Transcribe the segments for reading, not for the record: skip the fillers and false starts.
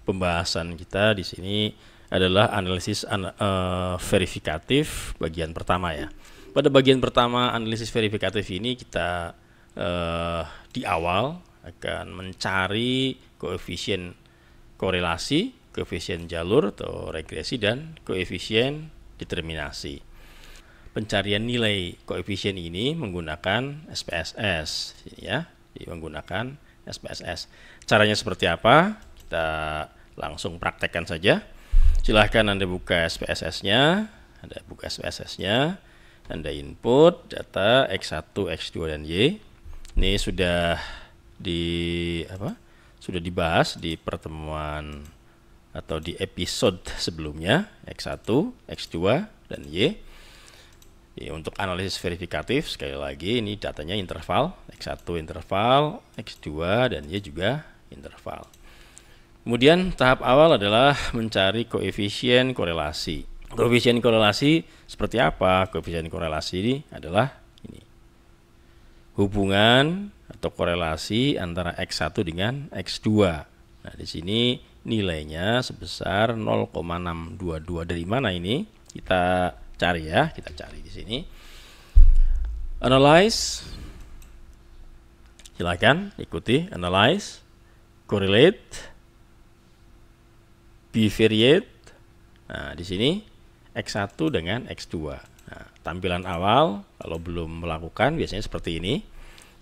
pembahasan kita di sini adalah analisis verifikatif bagian pertama ya. Pada bagian pertama analisis verifikatif ini kita di awal akan mencari koefisien korelasi, koefisien jalur atau regresi, dan koefisien determinasi. Pencarian nilai koefisien ini menggunakan SPSS ya, menggunakan SPSS. Caranya seperti apa? Kita langsung praktekkan saja. Silahkan Anda buka SPSS-nya, Anda input data X1, X2 dan Y. Ini sudah dibahas di pertemuan atau di episode sebelumnya, X1, X2 dan Y. Untuk analisis verifikatif, sekali lagi ini datanya interval, X1 interval, X2 dan Y juga interval. Kemudian tahap awal adalah mencari koefisien korelasi. Koefisien korelasi seperti apa? Koefisien korelasi ini adalah ini, hubungan atau korelasi antara X1 dengan X2. Nah, di sini nilainya sebesar 0,622. Dari mana ini? Kita cari ya, kita cari di sini. Analyze. Silakan ikuti analyze, correlate, bivariate. Nah, di sini X1 dengan X2. Nah, tampilan awal kalau belum melakukan biasanya seperti ini.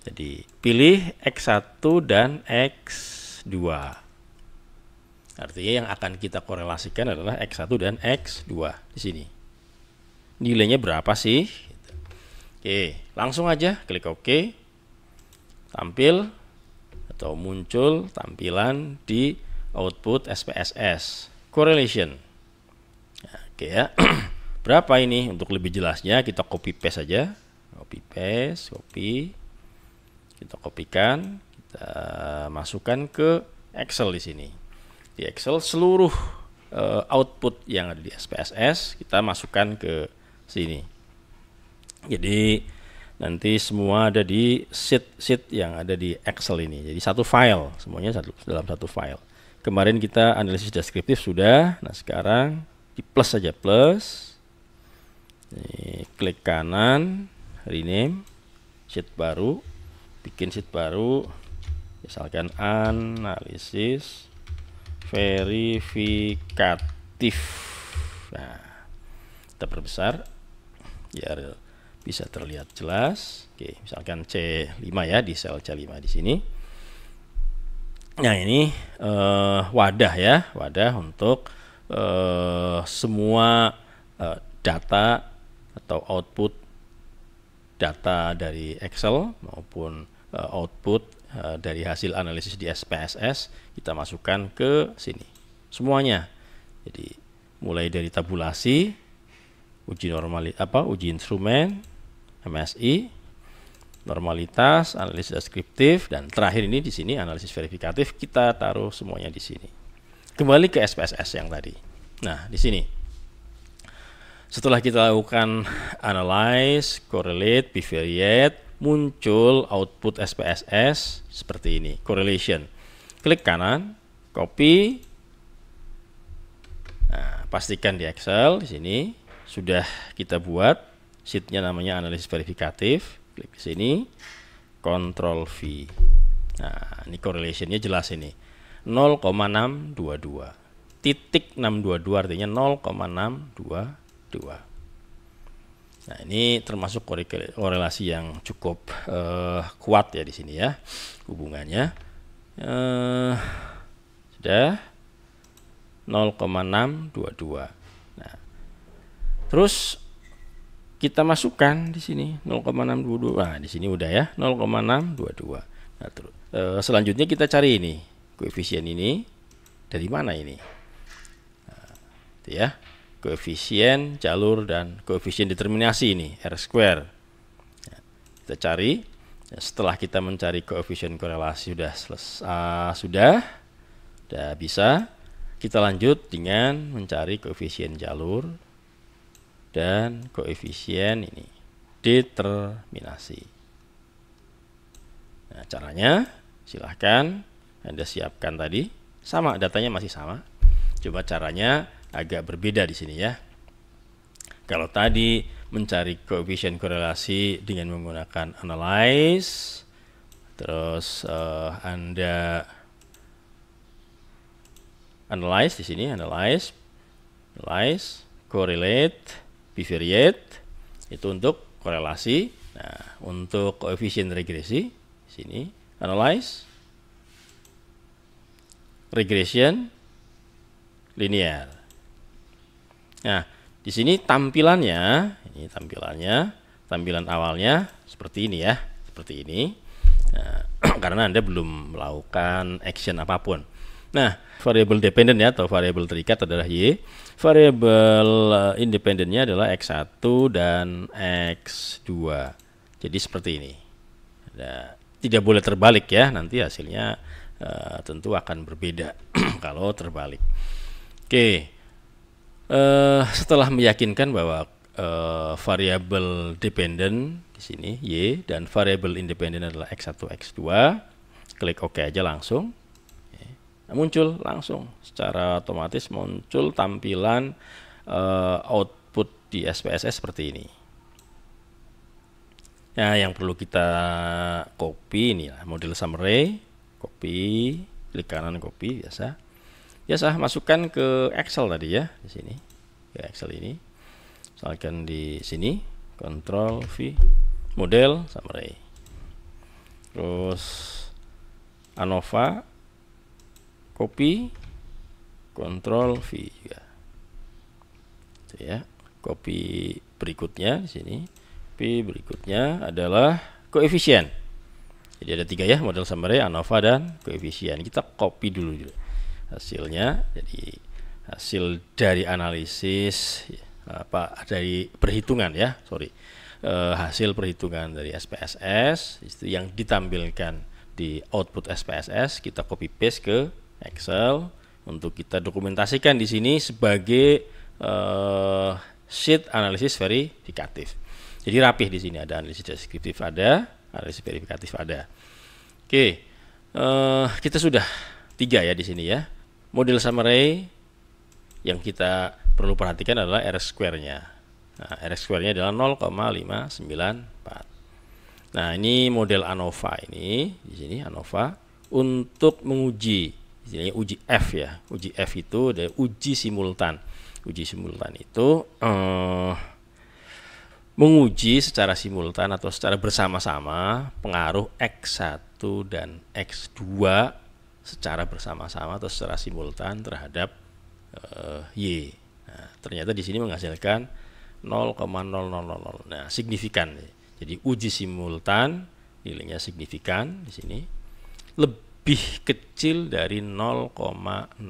Jadi, pilih X1 dan X2. Artinya yang akan kita korelasikan adalah X1 dan X2 di sini. Nilainya berapa sih? Oke, langsung aja klik OK. Tampil atau muncul tampilan di output SPSS correlation. Nah, oke ya. Berapa ini? Untuk lebih jelasnya kita copy paste saja. Copy. Kita kopikan, kita masukkan ke Excel di sini. Di Excel seluruh output yang ada di SPSS kita masukkan ke sini. Jadi nanti semua ada di sheet yang ada di Excel ini. Jadi satu file, semuanya dalam satu file. Kemarin kita analisis deskriptif sudah. Nah, sekarang di plus saja, plus. Ini, klik kanan, rename, sheet baru, bikin sheet baru, misalkan analisis verifikatif. Nah, kita perbesar biar bisa terlihat jelas. Oke, misalkan C5 ya, di sel C5 di sini. Nah, ini wadah ya, wadah untuk semua data atau output data dari Excel maupun output dari hasil analisis di SPSS kita masukkan ke sini semuanya. Jadi mulai dari tabulasi, uji instrumen, MSI, normalitas, analisis deskriptif, dan terakhir ini di sini analisis verifikatif, kita taruh semuanya di sini. Kembali ke SPSS yang tadi. Nah, di sini setelah kita lakukan analyze, correlate, bivariate, muncul output SPSS seperti ini, correlation. Klik kanan, copy. Nah, pastikan di Excel di sini sudah kita buat sheetnya, namanya analisis verifikatif. Klik di sini, Ctrl V. Nah, ini correlationnya jelas ini 0,622. Titik 622 artinya 0,622. Nah, ini termasuk korelasi yang cukup kuat ya di sini ya hubungannya. Sudah 0,622. Nah, terus kita masukkan di sini 0,622. Nah, di sini udah ya 0,622. Nah, terus selanjutnya kita cari ini koefisien ini dari mana ini? Nah, itu ya, koefisien jalur dan koefisien determinasi ini R². Nah, kita cari. Setelah kita mencari koefisien korelasi sudah bisa, kita lanjut dengan mencari koefisien jalur dan koefisien ini determinasi. Nah, caranya silahkan Anda siapkan tadi sama, datanya masih sama. Coba caranya agak berbeda di sini ya. Kalau tadi mencari koefisien korelasi dengan menggunakan analyze, terus Anda analyze di sini, analyze, correlate, bivariate, itu untuk korelasi. Nah, untuk koefisien regresi di sini analyze, regression, linear. Nah, di sini tampilannya, tampilan awalnya seperti ini ya, seperti ini. Nah, karena Anda belum melakukan action apapun. Nah, variabel dependent ya atau variabel terikat adalah Y. Variabel independennya adalah X1 dan X2. Jadi seperti ini. Tidak boleh terbalik ya, nanti hasilnya tentu akan berbeda kalau terbalik. Oke. Setelah meyakinkan bahwa variabel dependent di sini Y dan variabel independen adalah X1, X2, klik OK aja langsung. Muncul langsung secara otomatis muncul tampilan output di SPSS seperti ini. Nah, yang perlu kita copy ini lah, model summary, copy, klik kanan copy biasa. Masukkan ke Excel tadi ya, di sini. Ke Excel ini. Misalkan di sini, Ctrl V, model summary. Terus ANOVA, copy, Ctrl V juga. Itu ya. Copy berikutnya di sini. Copy berikutnya adalah koefisien. Jadi ada 3 ya, model summary, ANOVA dan koefisien. Kita copy dulu hasilnya. Jadi hasil dari analisis dari perhitungan ya, hasil perhitungan dari SPSS itu yang ditampilkan di output SPSS, kita copy paste ke Excel untuk kita dokumentasikan di sini sebagai sheet analisis verifikatif. Jadi rapih di sini, ada analisis deskriptif, ada analisis verifikatif, ada. Oke, kita sudah 3 ya di sini ya. Model summary yang kita perlu perhatikan adalah R-square-nya. Nah, R-square-nya adalah 0,594. Nah, ini model ANOVA ini di sini ANOVA untuk menguji, istilahnya uji F ya. Uji F itu ada uji simultan. Uji simultan itu menguji secara simultan atau secara bersama-sama pengaruh X1 dan X2 secara bersama-sama atau secara simultan terhadap Y. Nah, ternyata di sini menghasilkan 0,0000. Nah, signifikan. Jadi uji simultan nilainya signifikan di sini lebih kecil dari 0,05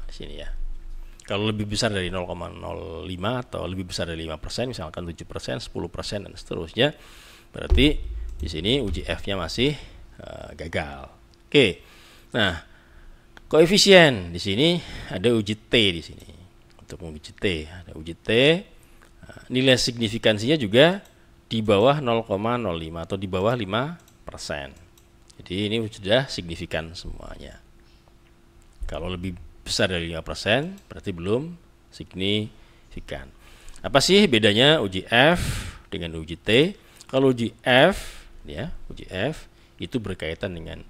di sini ya. Kalau lebih besar dari 0,05 atau lebih besar dari 5%, misalkan 7%, 10% dan seterusnya, berarti di sini uji F-nya masih gagal. Oke. Nah, koefisien di sini ada uji T di sini. Untuk menguji T, ada uji T. Nah, nilai signifikansinya juga di bawah 0,05 atau di bawah 5%. Jadi ini sudah signifikan semuanya. Kalau lebih besar dari 5% berarti belum signifikan. Apa sih bedanya uji F dengan uji T? Kalau uji F ya, uji F itu berkaitan dengan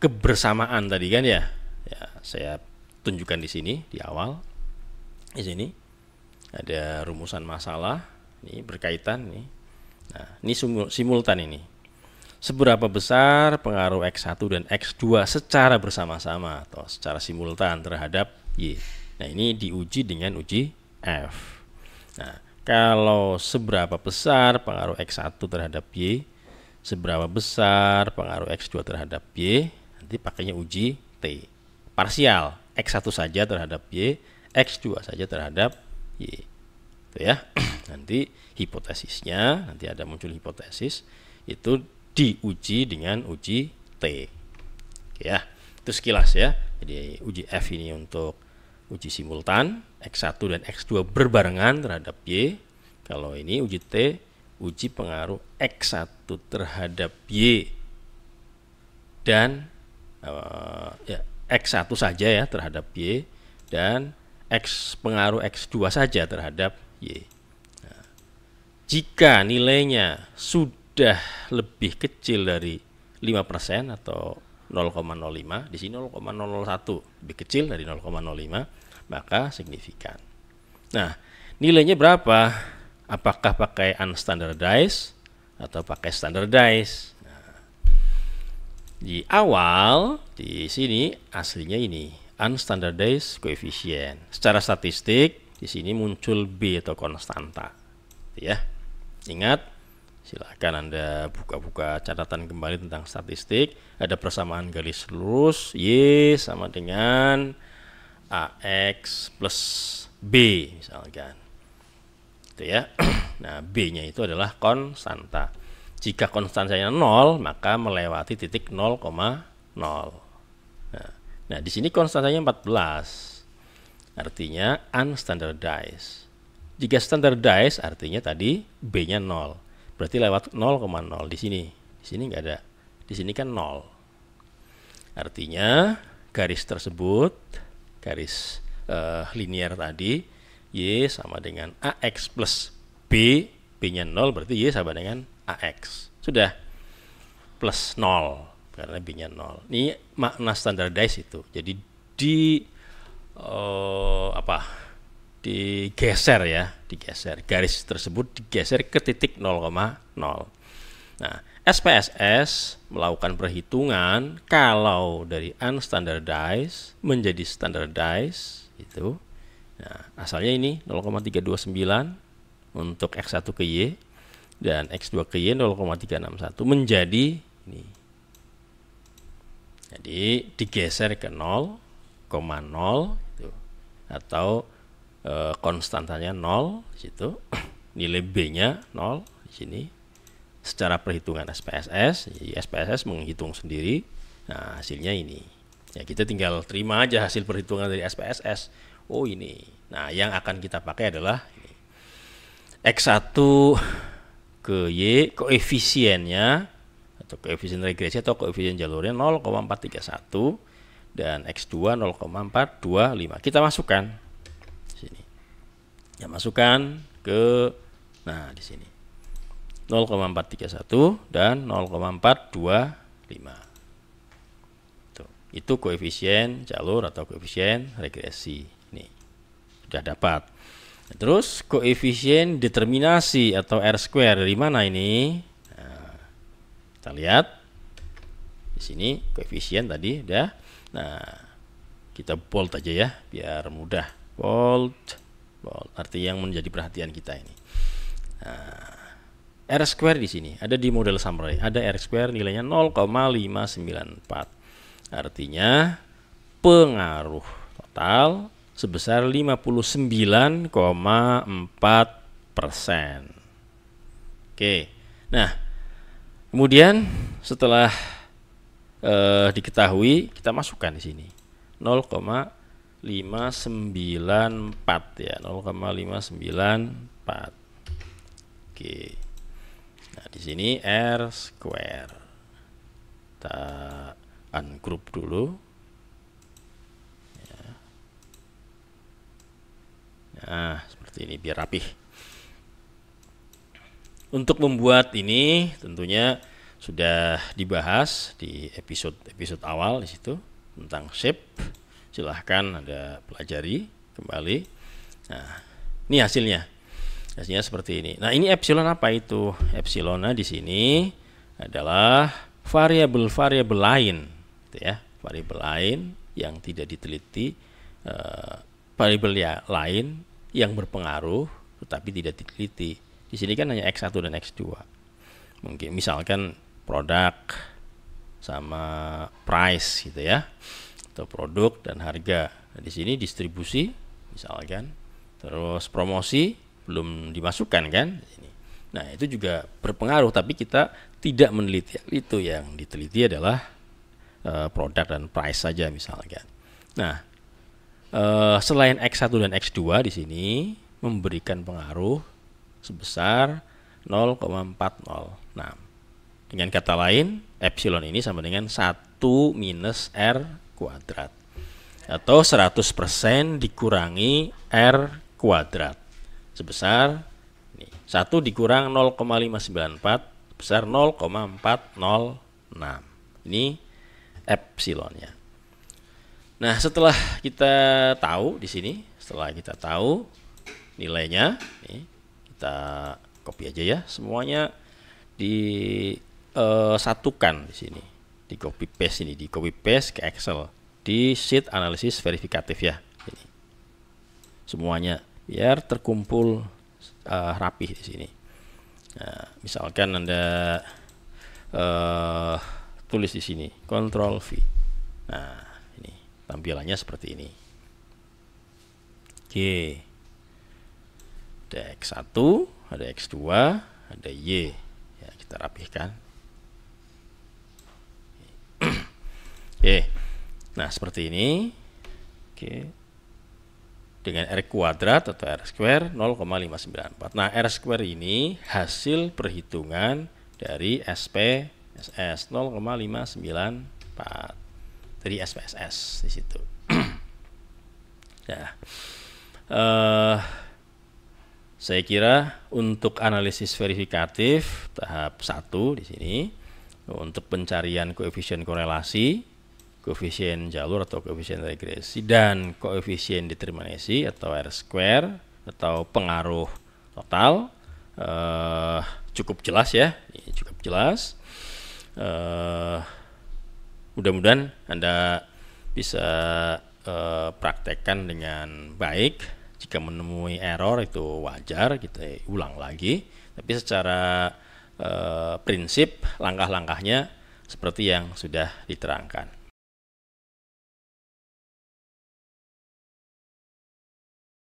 kebersamaan tadi kan ya. Ya, saya tunjukkan di sini di awal. Di sini ada rumusan masalah, ini berkaitan nih. Nah, ini simultan ini. Seberapa besar pengaruh X1 dan X2 secara bersama-sama atau secara simultan terhadap Y. Nah, ini diuji dengan uji F. Nah, kalau seberapa besar pengaruh X1 terhadap Y, seberapa besar pengaruh X2 terhadap Y, nanti pakainya uji T. Parsial, X1 saja terhadap Y, X2 saja terhadap Y. Itu ya. Nanti hipotesisnya, nanti ada muncul hipotesis, itu diuji dengan uji T. Oke ya, itu sekilas ya. Jadi uji F ini untuk uji simultan, X1 dan X2 berbarengan terhadap Y. Kalau ini uji T, uji pengaruh X1 terhadap Y dan X1 saja ya terhadap Y, dan pengaruh X2 saja terhadap Y. Nah, jika nilainya sudah lebih kecil dari 5% atau 0,05, di sini 0,001, lebih kecil dari 0,05, maka signifikan. Nah, nilainya berapa? Apakah pakai unstandardized atau pakai standardized? Nah, di awal di sini aslinya ini unstandardized coefficient. Secara statistik di sini muncul B atau konstanta, ya. Ingat, silakan Anda buka-buka catatan kembali tentang statistik. Ada persamaan garis lurus, Y sama dengan AX plus B misalkan, itu ya. Nah, B-nya itu adalah konstanta. Jika konstantanya 0, maka melewati titik 0,0. Nah, di sini konstantanya 14. Artinya unstandardized. Jika standardized artinya tadi B-nya 0. Berarti lewat 0,0 di sini. Di sini nggak ada. Di sini kan 0. Artinya garis tersebut, garis linear tadi, Y sama dengan AX plus B, B-nya 0 berarti Y sama dengan AX. Sudah, plus 0 karena B-nya 0. Ini makna standardized itu. Jadi digeser ya, digeser. Garis tersebut digeser ke titik 0,0. Nah, SPSS melakukan perhitungan kalau dari unstandardized menjadi standardized itu. Nah, asalnya ini 0,329 untuk X1 ke Y dan X2 ke Y 0,361 menjadi ini. Jadi digeser ke 0,0 itu, atau konstantanya 0 di situ, nilai B-nya 0 di sini. Secara perhitungan SPSS, jadi SPSS menghitung sendiri. Nah, hasilnya ini. Ya, kita tinggal terima aja hasil perhitungan dari SPSS. Oh, ini. Nah, yang akan kita pakai adalah ini. X1 ke Y, koefisiennya atau koefisien regresi atau koefisien jalurnya 0,431 dan X2 0,425. Kita masukkan sini. Ya, masukkan ke di sini. 0,431 dan 0,425. Itu koefisien jalur atau koefisien regresi. Ini sudah dapat. Terus koefisien determinasi atau R square dari mana ini? Nah, kita lihat di sini koefisien tadi udah. Nah, kita bold aja ya biar mudah. Bold arti yang menjadi perhatian kita ini. Nah, R square di sini ada di model summary. Ada R square nilainya 0,594. Artinya pengaruh total sebesar 59,4%. Oke. Nah, kemudian setelah diketahui, kita masukkan di sini 0,594 ya, 0,594. Oke. Nah, di sini R square. Kita ungroup dulu. Ya. Nah, seperti ini biar rapih. Untuk membuat ini tentunya sudah dibahas di episode awal di situ tentang shape. Silahkan Anda pelajari kembali. Nah, ini hasilnya. Hasilnya seperti ini. Nah, ini epsilon apa itu? Epsilonnya di sini adalah variabel-variabel lain, gitu ya. Variabel lain yang tidak diteliti, variabel lain yang berpengaruh tetapi tidak diteliti. Di sini kan hanya X1 dan X2. Mungkin misalkan produk sama price gitu ya. Atau produk dan harga. Nah, di sini distribusi misalkan. Terus promosi belum dimasukkan kan? Nah, itu juga berpengaruh, tapi kita tidak meneliti itu. Yang diteliti adalah produk dan price saja misalkan. Nah, selain X1 dan X2 di sini memberikan pengaruh sebesar 0,406. Dengan kata lain, epsilon ini sama dengan 1 minus R kuadrat. atau 100% dikurangi R kuadrat sebesar 1 dikurang 0,594 besar 0,406. Ini epsilonnya. Nah, setelah kita tahu di sini, setelah kita tahu nilainya, nih, kita copy aja ya, semuanya disatukan di sini, di copy paste ini, di copy paste ke Excel, di sheet analisis verifikatif ya, ini. Semuanya biar terkumpul rapih di sini. Nah, misalkan Anda tulis di sini Ctrl V. Nah, ini tampilannya seperti ini. Oke. Ada X1, ada X2, ada Y. Ya, kita rapihkan. Oke. Nah, seperti ini. Oke. Dengan R kuadrat atau R square 0,594. Nah, R square ini hasil perhitungan dari SPSS 0,594. Dari SPSS di situ. Ya. Saya kira untuk analisis verifikatif tahap 1 di sini untuk pencarian koefisien korelasi, koefisien jalur atau koefisien regresi, dan koefisien determinasi atau R square atau pengaruh total cukup jelas ya, ini cukup jelas. Mudah-mudahan Anda bisa praktekkan dengan baik. Jika menemui error itu wajar, kita ulang lagi. Tapi secara prinsip langkah-langkahnya seperti yang sudah diterangkan.